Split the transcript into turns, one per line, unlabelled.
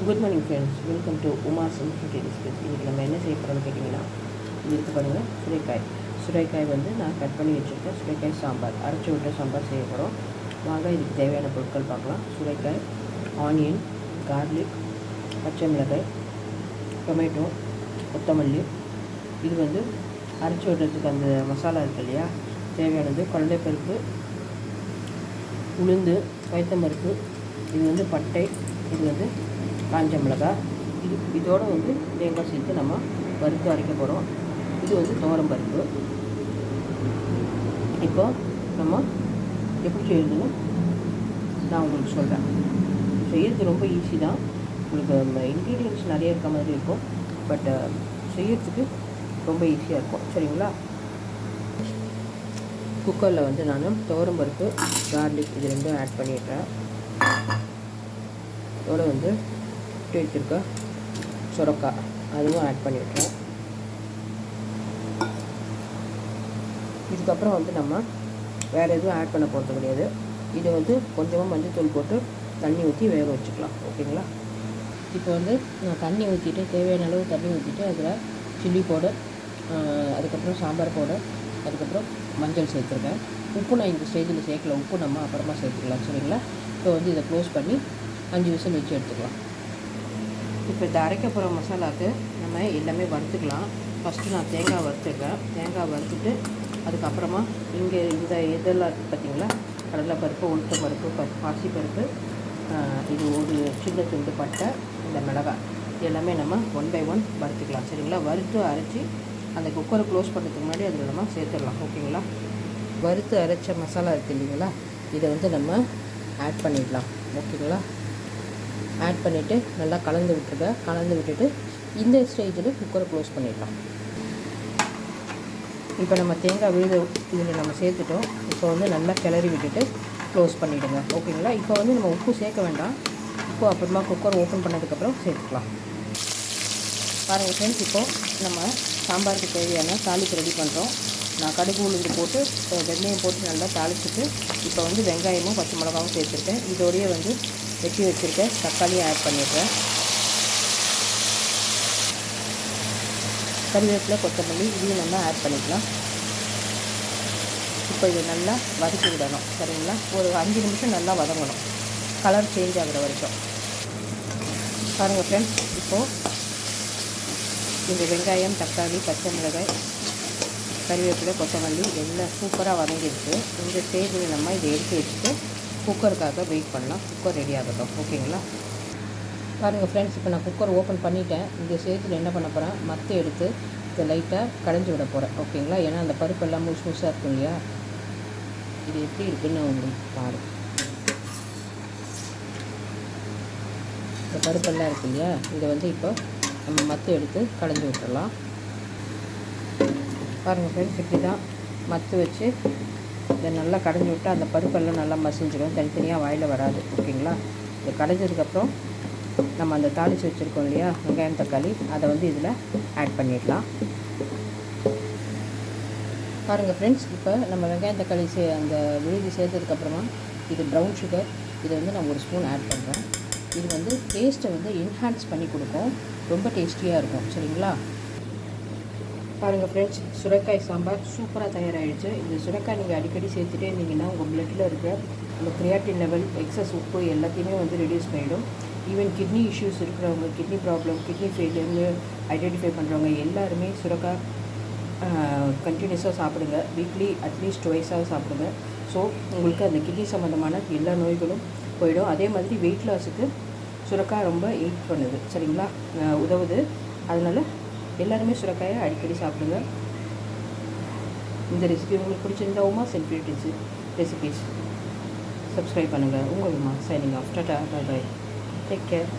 Good morning friends, welcome to Uma simplicity recipes. இன்றைக்கி நம்ம என்ன செய்ய போகிறோம்னு கேட்டிங்கன்னா, இது இருக்குது பாருங்கள், சுரைக்காய் வந்து நான் கட் பண்ணி வச்சுருக்கேன். சுரைக்காய் சாம்பார், அரைச்சி விட்ட சாம்பார் செய்ய போகிறோம். வாங்க இதுக்கு தேவையான பொருட்கள் பார்க்கலாம். சுரைக்காய், ஆனியன், கார்லிக், பச்சை மிளகாய், டொமேட்டோ, கொத்தமல்லி. இது வந்து அரைச்சி விடுறதுக்கு அந்த மசாலா இருக்குது இல்லையா, தேவையானது கடலைப்பருப்பு, உளுந்து, பயத்தம்பருப்பு, இது வந்து பட்டை, இது வந்து காஞ்ச மிளகாய், இதோடு வந்து தேங்காய் சேர்த்து நம்ம வறுத்து அரைக்க போகிறோம். இது வந்து துவரம்பருப்பு. இப்போ நம்ம எப்படி செய்யறதுன்னு நான் உங்களுக்கு சொல்கிறேன். செய்யறது ரொம்ப ஈஸி தான். உங்களுக்கு இன்க்ரீடியன்ட்ஸ் நிறைய இருக்க மாதிரி இருக்கும், பட் செய்யறதுக்கு ரொம்ப ஈஸியாக இருக்கும். சரிங்களா? குக்கரில் வந்து நான் துவரம்பருப்பு, கார்லிக் இது ரெண்டும் ஆட் பண்ணிடுறேன். இதோடு வந்து வச்சுருக்க சுரக்காய் அதுவும் ஆட் பண்ணிவிட்டேன். இதுக்கப்புறம் வந்து நம்ம வேறு எதுவும் ஆட் பண்ண போகிறது கிடையாது. இது வந்து கொஞ்சமாக மஞ்சள்தூள் போட்டு தண்ணி ஊற்றி வேக வச்சுக்கலாம். ஓகேங்களா? இப்போ வந்து நான் தண்ணி ஊற்றிட்டு, தேவையான அளவு தண்ணி ஊற்றிட்டு, அதில் சில்லி பவுடர், அதுக்கப்புறம் சாம்பார் பவுடர், அதுக்கப்புறம் மஞ்சள் சேர்த்துருக்கேன். உப்பு நான் இந்த ஸ்டேஜில் சேர்க்கல, உப்பு நம்ம அப்புறமா சேர்த்துக்கலாம். சரிங்களா? இப்போ வந்து இதை க்ளோஸ் பண்ணி 5 விசில் வச்சு எடுத்துக்கலாம். இப்போ இந்த அரைக்க போகிற மசாலாவுக்கு நம்ம எல்லாமே வறுத்துக்கலாம். ஃபஸ்ட்டு நான் தேங்காய் வறுத்துருக்கேன். தேங்காய் வறுத்துட்டு அதுக்கப்புறமா இங்கே இந்த இதெல்லாம் இருக்குது பார்த்தீங்களா, கடலைப்பருப்பு, உளுத்தம்பருப்பு, பாசிப்பருப்பு, இது ஒரு சின்ன துண்டு பட்டை, இந்த மிளகாய் எல்லாமே நம்ம 1 by 1 வறுத்துக்கலாம். சரிங்களா? வறுத்து அரைச்சி அந்த குக்கரை க்ளோஸ் பண்ணுறதுக்கு முன்னாடி அதில் நம்ம சேர்த்துடலாம். ஓகேங்களா? வறுத்து அரைச்ச மசாலா இருக்குது இல்லைங்களா, இதை வந்து நம்ம ஆட் பண்ணிடலாம். ஓகேங்களா? ஆட் பண்ணிவிட்டு நல்லா கலந்து விட்டுட்டு இந்த ஸ்டேஜில் குக்கரை க்ளோஸ் பண்ணிடலாம். இப்போ நம்ம தேங்காய் விழுது இதில் நம்ம சேர்த்துட்டோம். இப்போ வந்து நல்லா கிளறி விட்டுட்டு க்ளோஸ் பண்ணிவிடுங்க. ஓகேங்களா? இப்போ வந்து நம்ம உப்பு சேர்க்க வேண்டாம். உப்பு அப்புறமா குக்கர் ஓப்பன் பண்ணதுக்கப்புறம் சேர்த்துக்கலாம். பாருங்கள் ஃப்ரெண்ட்ஸ், இப்போது நம்ம சாம்பாருக்கு தேவையான தாளிப்பு ரெடி பண்ணுறோம். நான் கடுகு உளுந்து போட்டு வெந்தயம் போட்டு நல்லா தாளிச்சிட்டு, இப்போ வந்து வெங்காயமும் பச்சை மிளகாவும் சேர்த்துருக்கேன். இதோடையே வந்து வெட்டி வச்சுருக்கேன் தக்காளியை ஆட் பண்ணிடுறேன். கறிவேப்பிலை, கொத்தமல்லி இதையும் நம்ம ஆட் பண்ணிக்கலாம். இப்போ இது நல்லா வதக்கி விடணும். சரிங்களா? ஒரு 5 நிமிஷம் நல்லா வதங்கணும், கலர் சேஞ்ச் ஆகிற வரைக்கும். பாருங்கள் ஃப்ரெண்ட்ஸ், இப்போது இந்த வெங்காயம், தக்காளி, பச்சை மிளகாய், கறிவேப்பிலை, கொத்தமல்லி எல்லாம் சூப்பராக வதங்கிடுச்சு. இந்த ஸ்டேஜில் நம்ம இதை எடுத்து வச்சுட்டு குக்கருக்காக வெயிட் பண்ணலாம். குக்கர் ரெடி ஆகட்டும். ஓகேங்களா? பாருங்கள் ஃப்ரெண்ட்ஸ், இப்போ நான் குக்கர் ஓப்பன் பண்ணிவிட்டேன். இந்த ஸ்டேஜில் என்ன பண்ண போகிறேன், மற்ற எடுத்து இதை லைட்டாக கடைஞ்சி விட போகிறேன். ஓகேங்களா? ஏன்னா அந்த பருப்பெல்லாம் முழுசாக இருக்கும் இல்லையா, இது எப்படி இருக்குன்னு உங்களுக்கு பாருங்கள். இந்த பருப்பெல்லாம் இருக்கு இல்லையா, இதை வந்து இப்போ நம்ம மற்ற எடுத்து கடைஞ்சி விட்டுடலாம். பாருங்கள் ஃப்ரெண்ட்ஸ், இப்படி தான் மற்ற வச்சு இதை நல்லா கடைஞ்சி விட்டு அந்த பருப்பெல்லாம் நல்லா மசிஞ்சிடும், தனித்தனியாக வாயில் வராது. ஓகேங்களா? இதை கடைஞ்சதுக்கப்புறம் நம்ம அந்த தாளித்து வச்சுருக்கோம் இல்லையா வெங்காயம், தக்காளி, அதை வந்து இதில் ஆட் பண்ணிடலாம். பாருங்கள் ஃப்ரெண்ட்ஸ், இப்போ நம்ம வெங்காயம், தக்காளி அந்த விழுதி சேர்த்ததுக்கப்புறமா இது ப்ரௌன் சுகர், இதை வந்து நான் 1 ஸ்பூன் ஆட் பண்ணுறேன். இது வந்து டேஸ்ட்டை வந்து என்ஹான்ஸ் பண்ணி கொடுக்கும், ரொம்ப டேஸ்டியாக இருக்கும். சரிங்களா? பாருங்கள் ஃப்ரெண்ட்ஸ், சுரைக்காய் சாம்பார் சூப்பராக தயாராகிடுச்சு. இந்த சுரைக்காய் நீங்கள் அடிக்கடி சேர்த்துட்டே இருந்தீங்கன்னா உங்கள் பிளட்டில் இருக்கிற அந்த கிரியாட்டின் லெவல், எக்ஸஸ் உப்பு எல்லாத்தையுமே வந்து ரெடியூஸ் பண்ணிவிடும். ஈவன் கிட்னி இஷ்யூஸ் இருக்கிறவங்க, கிட்னி ப்ராப்ளம், கிட்னி ஃபெயிலியர்னு ஐடென்டிஃபை பண்ணுறவங்க எல்லாருமே சுரைக்காய் கண்டினியூஸாக சாப்பிடுங்க. வீக்லி அட்லீஸ்ட் 2 சாப்பிடுங்க. ஸோ உங்களுக்கு அந்த கிட்னி சம்மந்தமான எல்லா நோய்களும் போயிடும். அதே மாதிரி வெயிட் லாஸுக்கு சுரைக்காய் ரொம்ப ஹெல்ப் பண்ணுது. சரிங்களா? உதவுது. அதனால் எல்லாருமே சுரைக்காயை அடிக்கடி சாப்பிடுங்க. இந்த ரெசிபி உங்களுக்கு பிடிச்சிருந்தா உமா சிம்பிளிட்டி ரெசிபீஸ் சப்ஸ்கிரைப் பண்ணுங்கள். உங்கள் Uma signing off. Tata, bye bye, take care.